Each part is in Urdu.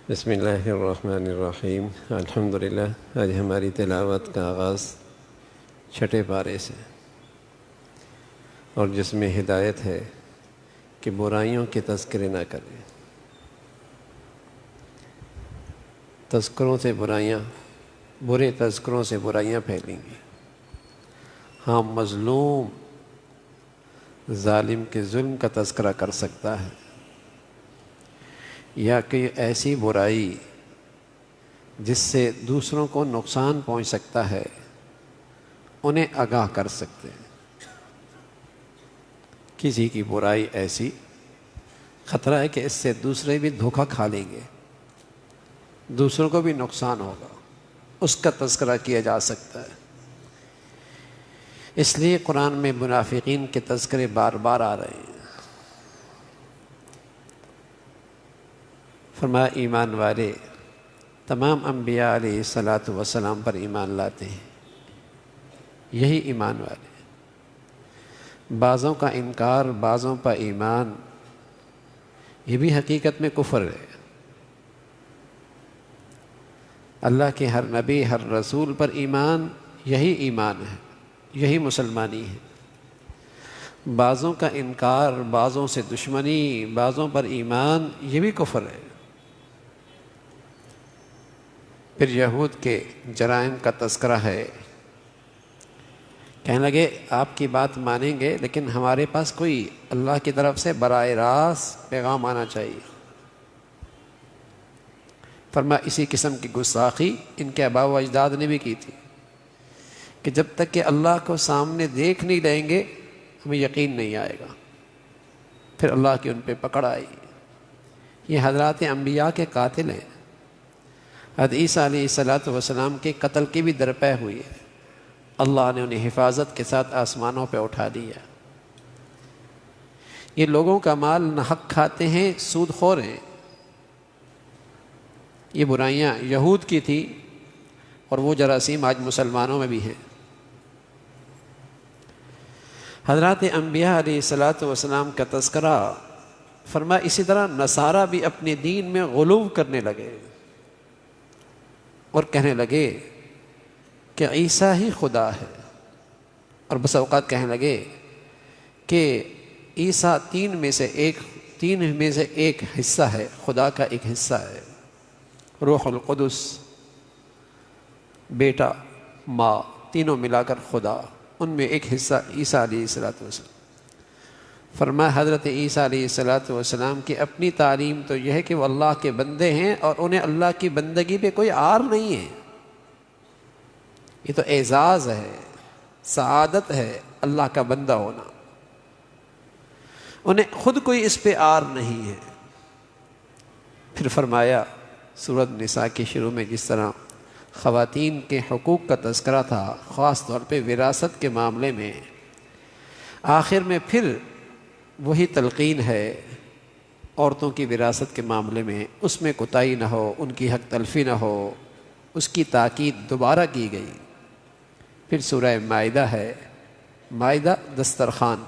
بسم اللہ الرحمن الرحیم۔ الحمدللہ، آج ہماری تلاوت کا آغاز چھٹے پارے سے، اور جس میں ہدایت ہے کہ برائیوں کے تذکرے نہ کریں۔ تذکروں سے برے تذکروں سے برائیاں پھیلیں گی۔ ہاں، مظلوم ظالم کے ظلم کا تذکرہ کر سکتا ہے، یا کہ ایسی برائی جس سے دوسروں کو نقصان پہنچ سکتا ہے انہیں آگاہ کر سکتے ہیں۔ کسی کی برائی ایسی خطرہ ہے کہ اس سے دوسرے بھی دھوکہ کھا لیں گے، دوسروں کو بھی نقصان ہوگا، اس کا تذکرہ کیا جا سکتا ہے۔ اس لیے قرآن میں منافقین کے تذکرے بار بار آ رہے ہیں۔ فرمایا ایمان والے تمام انبیاء علیہ الصلاۃ والسلام پر ایمان لاتے ہیں، یہی ایمان والے۔ بعضوں کا انکار، بعضوں پر ایمان، یہ بھی حقیقت میں کفر ہے۔ اللہ کے ہر نبی، ہر رسول پر ایمان، یہی ایمان ہے، یہی مسلمانی ہے۔ بعضوں کا انکار، بعضوں سے دشمنی، بعضوں پر ایمان، یہ بھی کفر ہے۔ پھر یہود کے جرائم کا تذکرہ ہے۔ کہنے لگے آپ کی بات مانیں گے، لیکن ہمارے پاس کوئی اللہ کی طرف سے براہ راست پیغام آنا چاہیے۔ فرمایا اسی قسم کی گستاخی ان کے آباء و اجداد نے بھی کی تھی، کہ جب تک کہ اللہ کو سامنے دیکھ نہیں لیں گے ہمیں یقین نہیں آئے گا۔ پھر اللہ کی ان پہ پکڑ آئی۔ یہ حضرات انبیاء کے قاتل ہیں۔ حضرت عیسیٰ علیہ السلام کے قتل کی بھی درپے ہوئی ہے۔ اللہ نے انہیں حفاظت کے ساتھ آسمانوں پہ اٹھا دیا۔ یہ لوگوں کا مال ناحق کھاتے ہیں، سود خور ہیں۔ یہ برائیاں یہود کی تھی، اور وہ جراثیم آج مسلمانوں میں بھی ہیں۔ حضرات انبیاء علیہ السلام کا تذکرہ فرمایا اسی طرح نصارہ بھی اپنے دین میں غلو کرنے لگے، اور کہنے لگے کہ عیسیٰ ہی خدا ہے، اور بس اوقات کہنے لگے کہ عیسیٰ تین میں سے ایک حصہ ہے، خدا کا ایک حصہ ہے۔ روح القدس، بیٹا، ماں، تینوں ملا کر خدا، ان میں ایک حصہ عیسیٰ علیہ السلام۔ فرمایا حضرت عیسیٰ علیہ السلام کی اپنی تعلیم تو یہ ہے کہ وہ اللہ کے بندے ہیں، اور انہیں اللہ کی بندگی پہ کوئی عار نہیں ہے۔ یہ تو اعزاز ہے، سعادت ہے اللہ کا بندہ ہونا۔ انہیں خود کوئی اس پہ عار نہیں ہے۔ پھر فرمایا سورۃ نساء کے شروع میں جس طرح خواتین کے حقوق کا تذکرہ تھا، خاص طور پہ وراثت کے معاملے میں، آخر میں پھر وہی تلقین ہے عورتوں کی وراثت کے معاملے میں، اس میں کوتاہی نہ ہو، ان کی حق تلفی نہ ہو، اس کی تاکید دوبارہ کی گئی۔ پھر سورہ مائدہ ہے، مائدہ دسترخوان،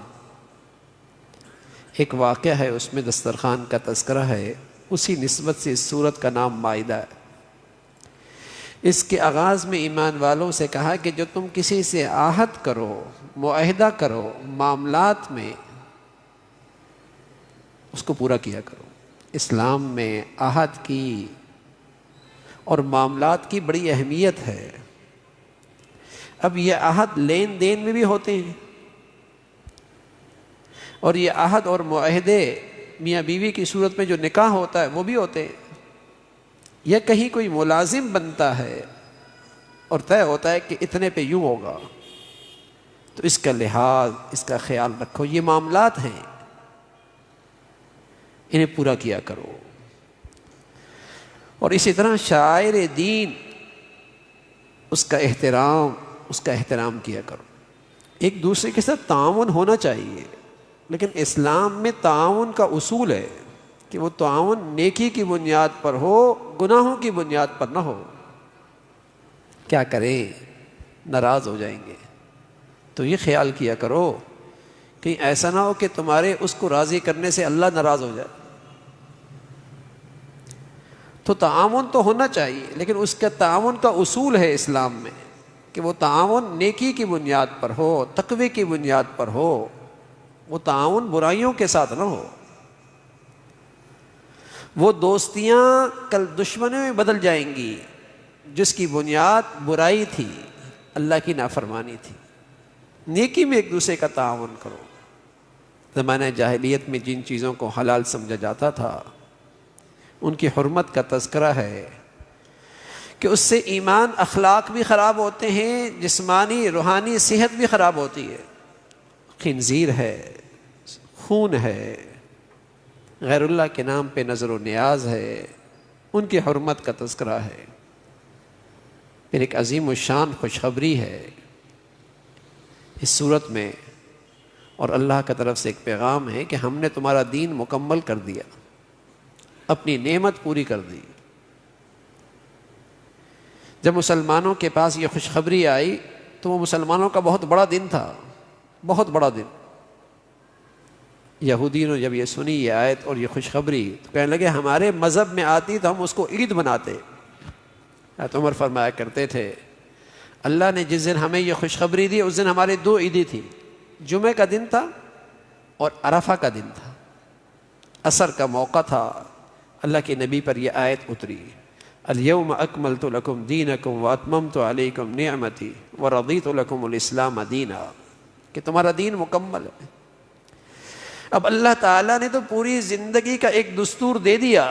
ایک واقعہ ہے اس میں دسترخوان کا تذکرہ ہے، اسی نسبت سے اس سورت کا نام مائدہ ہے۔ اس کے آغاز میں ایمان والوں سے کہا کہ جو تم کسی سے عہد کرو، معاہدہ کرو، معاملات میں اس کو پورا کیا کرو۔ اسلام میں عہد کی اور معاملات کی بڑی اہمیت ہے۔ اب یہ عہد لین دین میں بھی ہوتے ہیں، اور یہ عہد اور معاہدے میاں بیوی کی صورت میں جو نکاح ہوتا ہے وہ بھی ہوتے ہیں۔ یا کہیں کوئی ملازم بنتا ہے اور طے ہوتا ہے کہ اتنے پہ یوں ہوگا، تو اس کا لحاظ، اس کا خیال رکھو۔ یہ معاملات ہیں، انہیں پورا کیا کرو۔ اور اسی طرح شعائر دین، اس کا احترام کیا کرو۔ ایک دوسرے کے ساتھ تعاون ہونا چاہیے، لیکن اسلام میں تعاون کا اصول ہے کہ وہ تعاون نیکی کی بنیاد پر ہو، گناہوں کی بنیاد پر نہ ہو۔ کیا کریں، ناراض ہو جائیں گے، تو یہ خیال کیا کرو کہیں ایسا نہ ہو کہ تمہارے اس کو راضی کرنے سے اللہ ناراض ہو جائے۔ تو تعاون تو ہونا چاہیے، لیکن اس کا تعاون کا اصول ہے اسلام میں کہ وہ تعاون نیکی کی بنیاد پر ہو، تقوی کی بنیاد پر ہو، وہ تعاون برائیوں کے ساتھ نہ ہو۔ وہ دوستیاں کل دشمنیوں میں بدل جائیں گی جس کی بنیاد برائی تھی، اللہ کی نافرمانی تھی۔ نیکی میں ایک دوسرے کا تعاون کرو۔ زمانہ جاہلیت میں جن چیزوں کو حلال سمجھا جاتا تھا ان کی حرمت کا تذکرہ ہے کہ اس سے ایمان، اخلاق بھی خراب ہوتے ہیں، جسمانی روحانی صحت بھی خراب ہوتی ہے۔ خنزیر ہے، خون ہے، غیر اللہ کے نام پہ نظر و نیاز ہے، ان کی حرمت کا تذکرہ ہے۔ پھر ایک عظیم الشان خوشخبری ہے اس صورت میں، اور اللہ کی طرف سے ایک پیغام ہے کہ ہم نے تمہارا دین مکمل کر دیا، اپنی نعمت پوری کر دی۔ جب مسلمانوں کے پاس یہ خوشخبری آئی تو وہ مسلمانوں کا بہت بڑا دن تھا، بہت بڑا دن۔ یہودیوں نے جب یہ سنی یہ آیت اور یہ خوشخبری تو کہنے لگے ہمارے مذہب میں آتی تو ہم اس کو عید مناتے۔ حضرت عمر فرمایا کرتے تھے اللہ نے جس دن ہمیں یہ خوشخبری دی اس دن ہمارے دو عیدیں تھیں، جمعہ کا دن تھا اور عرفہ کا دن تھا، عصر کا موقع تھا۔ اللہ کے نبی پر یہ آیت اتری، الیوم اکملت لکم دینکم واتممت علیکم نعمتی ورضیت لکم الاسلام دینا، کہ تمہارا دین مکمل ہے۔ اب اللہ تعالیٰ نے تو پوری زندگی کا ایک دستور دے دیا،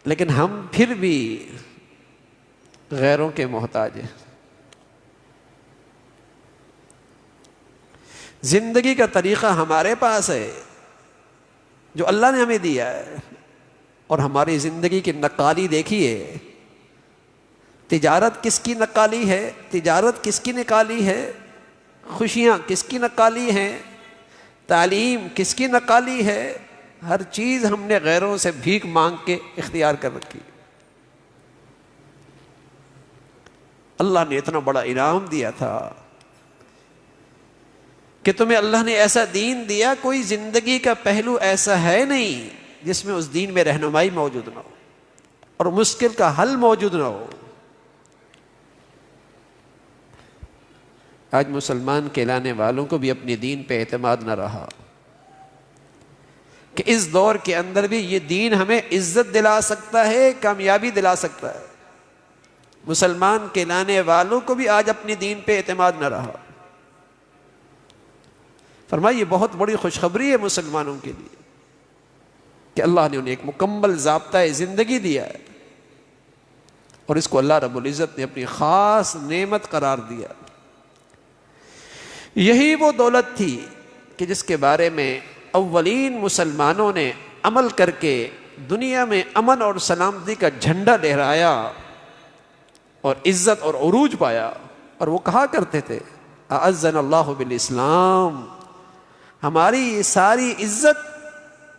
لیکن ہم پھر بھی غیروں کے محتاج ہیں۔ زندگی کا طریقہ ہمارے پاس ہے جو اللہ نے ہمیں دیا ہے، اور ہماری زندگی کی نقالی دیکھیے۔ تجارت کس کی نقالی ہے؟ تجارت کس کی نکالی ہے؟ خوشیاں کس کی نقالی ہیں؟ تعلیم کس کی نقالی ہے؟ ہر چیز ہم نے غیروں سے بھیک مانگ کے اختیار کر رکھی۔ اللہ نے اتنا بڑا انعام دیا تھا کہ تمہیں اللہ نے ایسا دین دیا، کوئی زندگی کا پہلو ایسا ہے نہیں جس میں اس دین میں رہنمائی موجود نہ ہو اور مشکل کا حل موجود نہ ہو۔ آج مسلمان کہلانے والوں کو بھی اپنے دین پہ اعتماد نہ رہا کہ اس دور کے اندر بھی یہ دین ہمیں عزت دلا سکتا ہے، کامیابی دلا سکتا ہے۔ مسلمان کہلانے والوں کو بھی آج اپنے دین پہ اعتماد نہ رہا۔ فرمایا یہ بہت بڑی خوشخبری ہے مسلمانوں کے لیے کہ اللہ نے انہیں ایک مکمل ضابطۂ زندگی دیا ہے، اور اس کو اللہ رب العزت نے اپنی خاص نعمت قرار دیا۔ یہی وہ دولت تھی کہ جس کے بارے میں اولین مسلمانوں نے عمل کر کے دنیا میں امن اور سلامتی کا جھنڈا لہرایا اور عزت اور عروج پایا، اور وہ کہا کرتے تھے اعزنا اللہ بالاسلام، ہماری یہ ساری عزت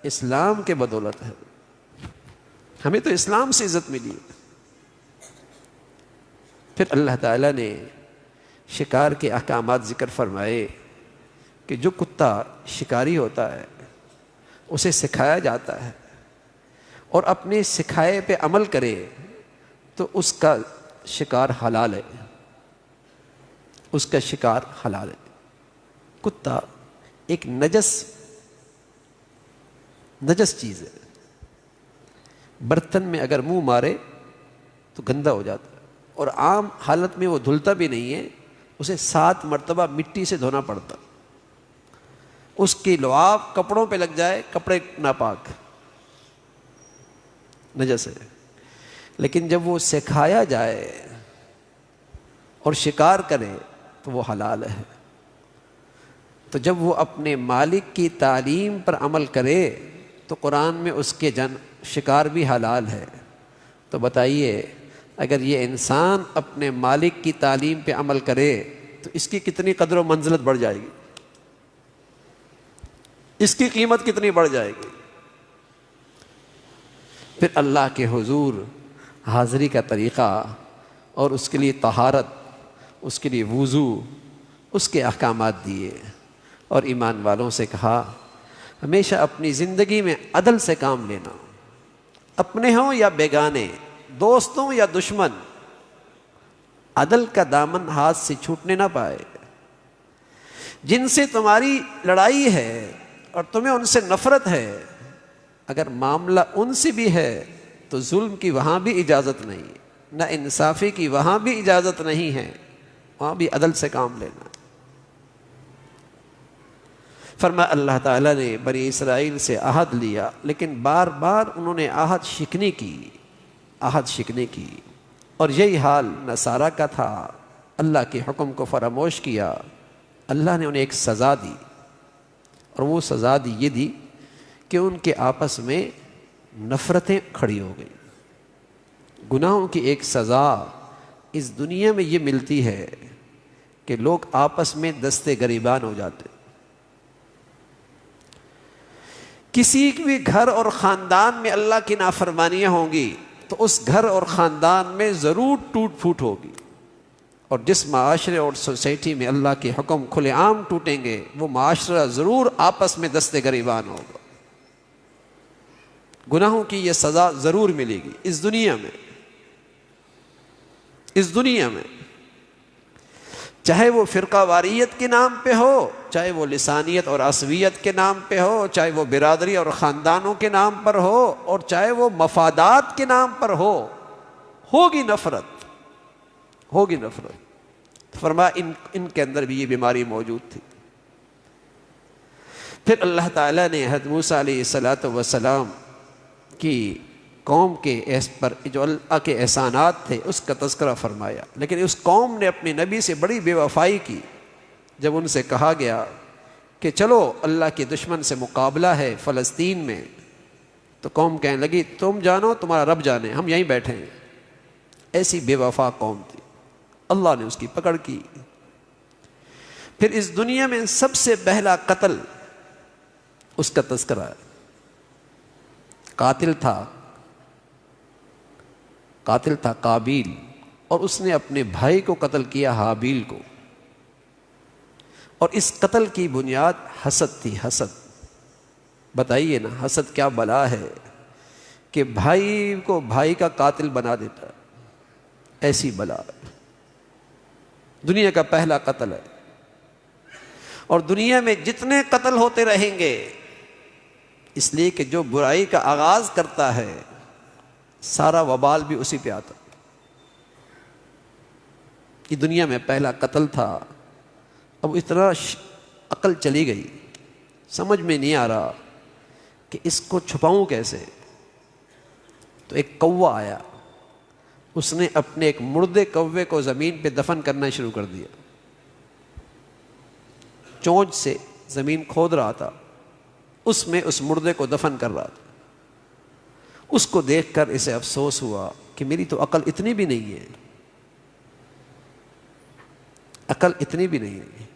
اسلام کے بدولت ہے، ہمیں تو اسلام سے عزت ملی۔ پھر اللہ تعالیٰ نے شکار کے احکامات ذکر فرمائے کہ جو کتا شکاری ہوتا ہے اسے سکھایا جاتا ہے اور اپنے سکھائے پہ عمل کرے تو اس کا شکار حلال ہے، اس کا شکار حلال ہے۔ کتا ایک نجس چیز ہے، برتن میں اگر منہ مارے تو گندا ہو جاتا ہے، اور عام حالت میں وہ دھلتا بھی نہیں ہے، اسے 7 مرتبہ مٹی سے دھونا پڑتا، اس کی لعاب کپڑوں پہ لگ جائے، کپڑے ناپاک نجس ہے۔ لیکن جب وہ سکھایا جائے اور شکار کرے تو وہ حلال ہے۔ تو جب وہ اپنے مالک کی تعلیم پر عمل کرے تو قرآن میں اس کے شکار بھی حلال ہے۔ تو بتائیے اگر یہ انسان اپنے مالک کی تعلیم پہ عمل کرے تو اس کی کتنی قدر و منزلت بڑھ جائے گی، اس کی قیمت کتنی بڑھ جائے گی۔ پھر اللہ کے حضور حاضری کا طریقہ اور اس کے لیے طہارت، اس کے لیے وضو، اس کے احکامات دیے، اور ایمان والوں سے کہا ہمیشہ اپنی زندگی میں عدل سے کام لینا، اپنے ہوں یا بیگانے، دوستوں یا دشمن، عدل کا دامن ہاتھ سے چھوٹنے نہ پائے۔ جن سے تمہاری لڑائی ہے اور تمہیں ان سے نفرت ہے، اگر معاملہ ان سے بھی ہے تو ظلم کی وہاں بھی اجازت نہیں، نہ انصافی کی وہاں بھی اجازت نہیں ہے، وہاں بھی عدل سے کام لینا۔ فرمایا اللہ تعالیٰ نے بنی اسرائیل سے عہد لیا، لیکن بار بار انہوں نے عہد شکنی کی، اور یہی حال نصارہ کا تھا۔ اللہ کے حکم کو فراموش کیا، اللہ نے انہیں ایک سزا دی، اور وہ سزا یہ دی کہ ان کے آپس میں نفرتیں کھڑی ہو گئیں۔ گناہوں کی ایک سزا اس دنیا میں یہ ملتی ہے کہ لوگ آپس میں دستے گریبان ہو جاتے۔ کسی بھی گھر اور خاندان میں اللہ کی نافرمانیاں ہوں گی تو اس گھر اور خاندان میں ضرور ٹوٹ پھوٹ ہوگی، اور جس معاشرے اور سوسائٹی میں اللہ کے حکم کھلے عام ٹوٹیں گے وہ معاشرہ ضرور آپس میں دستے گریبان ہوگا۔ گناہوں کی یہ سزا ضرور ملے گی اس دنیا میں، چاہے وہ فرقہ واریت کے نام پہ ہو، چاہے وہ لسانیت اور عصبیت کے نام پہ ہو، چاہے وہ برادری اور خاندانوں کے نام پر ہو، اور چاہے وہ مفادات کے نام پر ہو، ہوگی نفرت۔ فرمایا ان کے اندر بھی یہ بیماری موجود تھی۔ پھر اللہ تعالیٰ نے حضرت موسیٰ علیہ السلام کی قوم کے پر جو اللہ کے احسانات تھے اس کا تذکرہ فرمایا، لیکن اس قوم نے اپنے نبی سے بڑی بے وفائی کی۔ جب ان سے کہا گیا کہ چلو اللہ کے دشمن سے مقابلہ ہے فلسطین میں، تو قوم کہنے لگی تم جانو تمہارا رب جانے، ہم یہیں بیٹھے ہیں۔ ایسی بے وفا قوم تھی، اللہ نے اس کی پکڑ کی۔ پھر اس دنیا میں سب سے پہلا قتل اس کا تذکرہ ہے۔ قاتل تھا قابیل، اور اس نے اپنے بھائی کو قتل کیا حابیل کو، اور اس قتل کی بنیاد حسد تھی۔ حسد، بتائیے نا، حسد کیا بلا ہے کہ بھائی کو بھائی کا قاتل بنا دیتا ہے، ایسی بلا دنیا کا پہلا قتل ہے۔ اور دنیا میں جتنے قتل ہوتے رہیں گے، اس لیے کہ جو برائی کا آغاز کرتا ہے سارا وبال بھی اسی پہ آتا۔ یہ دنیا میں پہلا قتل تھا۔ اب اتنا عقل چلی گئی، سمجھ میں نہیں آ رہا کہ اس کو چھپاؤں کیسے۔ تو ایک کوا آیا، اس نے اپنے ایک مردے کوے کو زمین پہ دفن کرنا شروع کر دیا۔ چونچ سے زمین کھود رہا تھا، اس میں اس مردے کو دفن کر رہا تھا۔ اس کو دیکھ کر اسے افسوس ہوا کہ میری تو عقل اتنی بھی نہیں ہے، عقل اتنی بھی نہیں ہے۔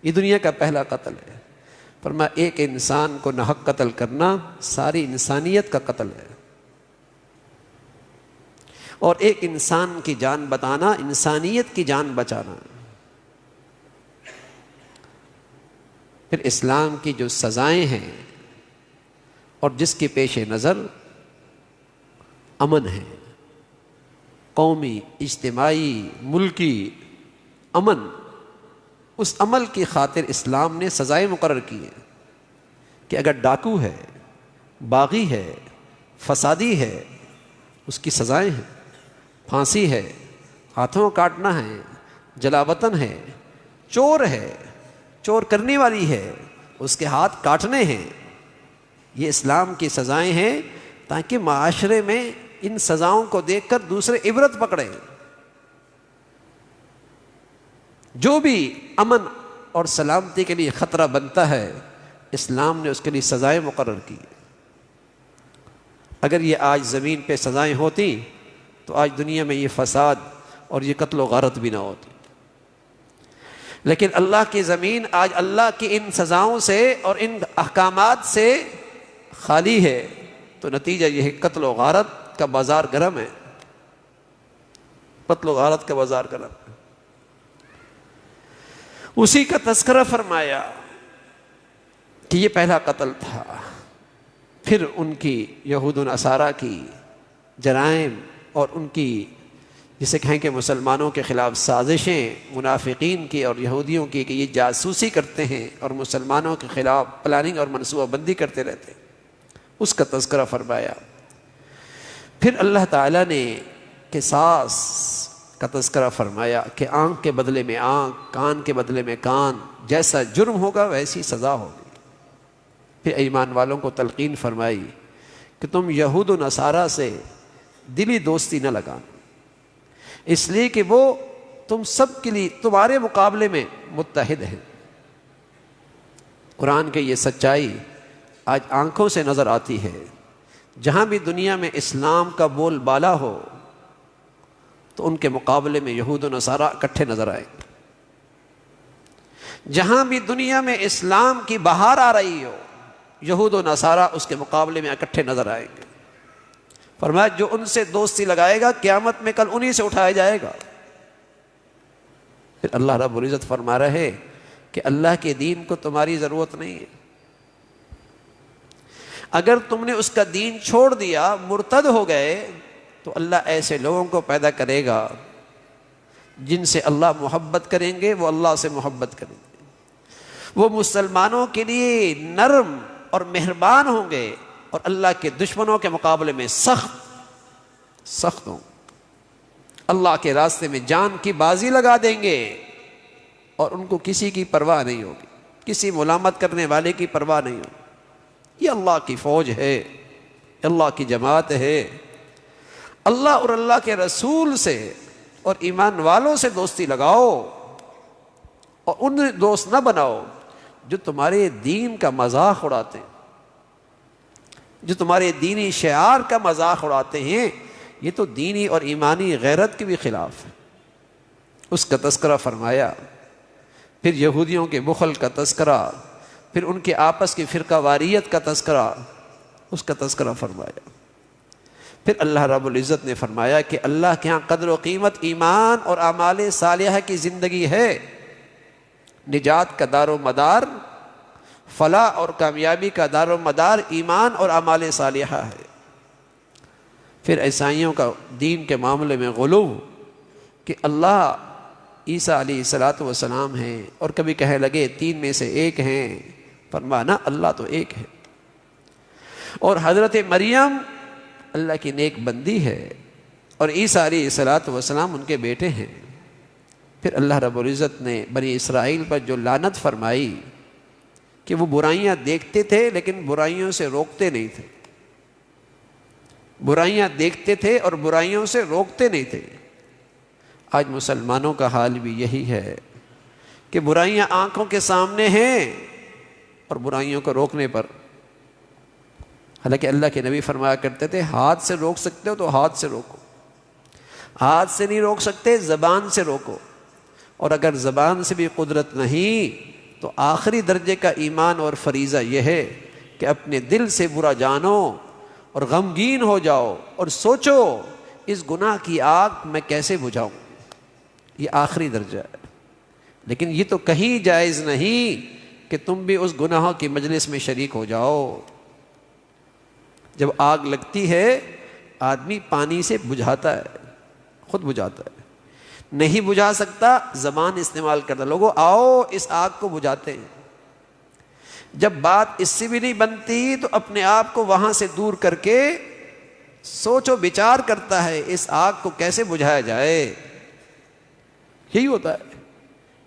یہ دنیا کا پہلا قتل ہے۔ فرمایا ایک انسان کو ناحق قتل کرنا ساری انسانیت کا قتل ہے، اور ایک انسان کی جان بچانا انسانیت کی جان بچانا۔ پھر اسلام کی جو سزائیں ہیں اور جس کے پیش نظر امن ہے، قومی، اجتماعی، ملکی امن، اس عمل کی خاطر اسلام نے سزائیں مقرر کی ہیں کہ اگر ڈاکو ہے، باغی ہے، فسادی ہے، اس کی سزائیں ہیں۔ پھانسی ہے، ہاتھوں کاٹنا ہے، جلا وطن ہے، چور ہے، چور کرنے والی ہے، اس کے ہاتھ کاٹنے ہیں۔ یہ اسلام کی سزائیں ہیں تاکہ معاشرے میں ان سزاؤں کو دیکھ کر دوسرے عبرت پکڑیں۔ جو بھی امن اور سلامتی کے لیے خطرہ بنتا ہے، اسلام نے اس کے لیے سزائیں مقرر کی۔ اگر یہ آج زمین پہ سزائیں ہوتی تو آج دنیا میں یہ فساد اور یہ قتل و غارت بھی نہ ہوتی۔ لیکن اللہ کی زمین آج اللہ کی ان سزاؤں سے اور ان احکامات سے خالی ہے، تو نتیجہ یہ ہے قتل و غارت کا بازار گرم ہے، قتل و غارت کا بازار گرم ہے۔ اسی کا تذکرہ فرمایا کہ یہ پہلا قتل تھا۔ پھر ان کی یہود و نصارہ کی جرائم اور ان کی جسے کہیں کہ مسلمانوں کے خلاف سازشیں منافقین کی اور یہودیوں کی کہ یہ جاسوسی کرتے ہیں اور مسلمانوں کے خلاف پلاننگ اور منصوبہ بندی کرتے رہتے ہیں، اس کا تذکرہ فرمایا۔ پھر اللہ تعالیٰ نے قصاص کا تذکرہ فرمایا کہ آنکھ کے بدلے میں آنکھ، کان کے بدلے میں کان، جیسا جرم ہوگا ویسی سزا ہوگی۔ پھر ایمان والوں کو تلقین فرمائی کہ تم یہود و نصارہ سے دلی دوستی نہ لگانا، اس لیے کہ وہ تم سب کے لیے تمہارے مقابلے میں متحد ہیں۔ قرآن کی یہ سچائی آج آنکھوں سے نظر آتی ہے۔ جہاں بھی دنیا میں اسلام کا بول بالا ہو تو ان کے مقابلے میں یہود و نصارہ اکٹھے نظر آئیں گے۔ جہاں بھی دنیا میں اسلام کی بہار آ رہی ہو، یہود و نصارہ اس کے مقابلے میں اکٹھے نظر آئیں گے۔ فرمایا جو ان سے دوستی لگائے گا قیامت میں کل انہی سے اٹھایا جائے گا۔ پھر اللہ رب العزت فرما رہے کہ اللہ کے دین کو تمہاری ضرورت نہیں ہے، اگر تم نے اس کا دین چھوڑ دیا، مرتد ہو گئے، تو اللہ ایسے لوگوں کو پیدا کرے گا جن سے اللہ محبت کریں گے، وہ اللہ سے محبت کریں گے، وہ مسلمانوں کے لیے نرم اور مہربان ہوں گے، اور اللہ کے دشمنوں کے مقابلے میں سخت ہوں، اللہ کے راستے میں جان کی بازی لگا دیں گے، اور ان کو کسی کی پرواہ نہیں ہوگی، کسی ملامت کرنے والے کی پرواہ نہیں ہوگی۔ یہ اللہ کی فوج ہے، اللہ کی جماعت ہے۔ اللہ اور اللہ کے رسول سے اور ایمان والوں سے دوستی لگاؤ، اور انہیں دوست نہ بناؤ جو تمہارے دین کا مذاق اڑاتے ہیں، جو تمہارے دینی شعار کا مذاق اڑاتے ہیں۔ یہ تو دینی اور ایمانی غیرت کے بھی خلاف ہے۔ اس کا تذکرہ فرمایا۔ پھر یہودیوں کے بخل کا تذکرہ، پھر ان کے آپس کی فرقہ واریت کا تذکرہ، اس کا تذکرہ فرمایا۔ پھر اللہ رب العزت نے فرمایا کہ اللہ کے ہاں قدر و قیمت ایمان اور اعمال صالحہ کی زندگی ہے، نجات کا دار و مدار، فلاح اور کامیابی کا دار و مدار ایمان اور اعمال صالحہ ہے۔ پھر عیسائیوں کا دین کے معاملے میں غلو کہ اللہ عیسیٰ علیہ السلام ہیں، اور کبھی کہنے لگے 3 میں سے 1 ہیں، فرمانا اللہ تو ایک ہے، اور حضرت مریم اللہ کی نیک بندی ہے، اور عیسیٰ علیہ السلام ان کے بیٹے ہیں۔ پھر اللہ رب العزت نے بنی اسرائیل پر جو لعنت فرمائی کہ وہ برائیاں دیکھتے تھے لیکن برائیوں سے روکتے نہیں تھے، برائیاں دیکھتے تھے اور برائیوں سے روکتے نہیں تھے۔ آج مسلمانوں کا حال بھی یہی ہے کہ برائیاں آنکھوں کے سامنے ہیں اور برائیوں کو روکنے پر، حالانکہ اللہ کے نبی فرمایا کرتے تھے ہاتھ سے روک سکتے ہو تو ہاتھ سے روکو، ہاتھ سے نہیں روک سکتے زبان سے روکو، اور اگر زبان سے بھی قدرت نہیں تو آخری درجے کا ایمان اور فریضہ یہ ہے کہ اپنے دل سے برا جانو اور غمگین ہو جاؤ اور سوچو اس گناہ کی آگ میں کیسے بجھاؤں، یہ آخری درجہ ہے۔ لیکن یہ تو کہیں جائز نہیں کہ تم بھی اس گناہوں کی مجلس میں شریک ہو جاؤ۔ جب آگ لگتی ہے آدمی پانی سے بجھاتا ہے، خود بجھاتا ہے، نہیں بجھا سکتا زبان استعمال کرتا، لوگوں آؤ اس آگ کو بجھاتے ہیں۔ جب بات اس سے بھی نہیں بنتی تو اپنے آپ کو وہاں سے دور کر کے سوچ و بچار کرتا ہے اس آگ کو کیسے بجھایا جائے، یہی ہوتا ہے۔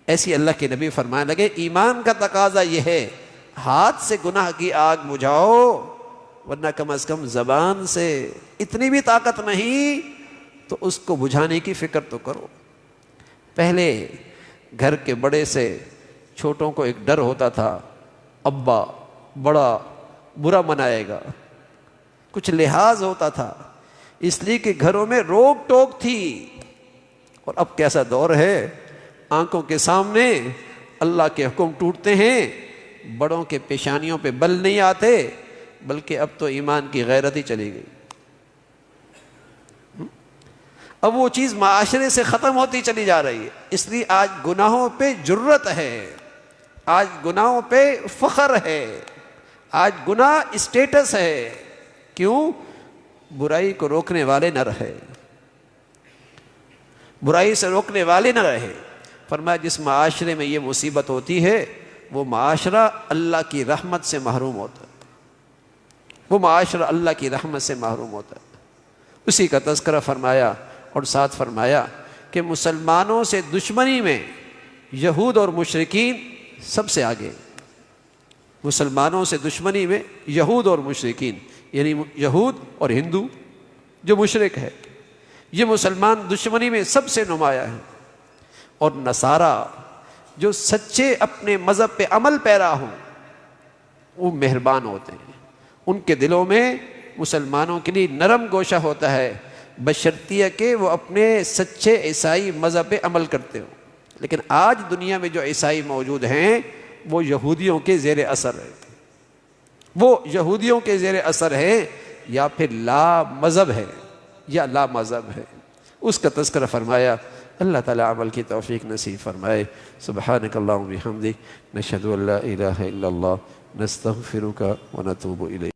ایسی اللہ کے نبی فرمانے لگے ایمان کا تقاضا یہ ہے ہاتھ سے گناہ کی آگ بجھاؤ، ورنہ کم از کم زبان سے، اتنی بھی طاقت نہیں تو اس کو بجھانے کی فکر تو کرو۔ پہلے گھر کے بڑے سے چھوٹوں کو ایک ڈر ہوتا تھا، ابا بڑا برا منائے گا، کچھ لحاظ ہوتا تھا، اس لیے کہ گھروں میں روک ٹوک تھی۔ اور اب کیسا دور ہے، آنکھوں کے سامنے اللہ کے حکم ٹوٹتے ہیں، بڑوں کے پیشانیوں پہ بل نہیں آتے، بلکہ اب تو ایمان کی غیرت ہی چلی گئی۔ اب وہ چیز معاشرے سے ختم ہوتی چلی جا رہی ہے، اس لیے آج گناہوں پہ جرت ہے، آج گناہوں پہ فخر ہے، آج گناہ اسٹیٹس ہے۔ کیوں؟ برائی کو روکنے والے نہ رہے، برائی سے روکنے والے نہ رہے۔ فرمایا جس معاشرے میں یہ مصیبت ہوتی ہے وہ معاشرہ اللہ کی رحمت سے محروم ہوتا ہے، وہ معاشرہ اللہ کی رحمت سے محروم ہوتا ہے۔ اسی کا تذکرہ فرمایا اور ساتھ فرمایا کہ مسلمانوں سے دشمنی میں یہود اور مشرکین سب سے آگے، مسلمانوں سے دشمنی میں یہود اور مشرکین، یعنی یہود اور ہندو جو مشرک ہے، یہ مسلمان دشمنی میں سب سے نمایاں ہیں، اور نصارہ جو سچے اپنے مذہب پہ عمل پیرا ہوں وہ مہربان ہوتے ہیں، ان کے دلوں میں مسلمانوں کے لیے نرم گوشہ ہوتا ہے، بشرطیہ کہ وہ اپنے سچے عیسائی مذہب پہ عمل کرتے ہوں۔ لیکن آج دنیا میں جو عیسائی موجود ہیں وہ یہودیوں کے زیر اثر ہے، وہ یہودیوں کے زیر اثر ہے، یا پھر لا مذہب ہے، یا لا مذہب ہے۔ اس کا تذکرہ فرمایا۔ اللہ تعالیٰ عمل کی توفیق نصیب فرمائے۔ سبحانک اللہم بحمدک، نشہد ان لا الہ الا اللہ، نستغفرک ونتوب الیک۔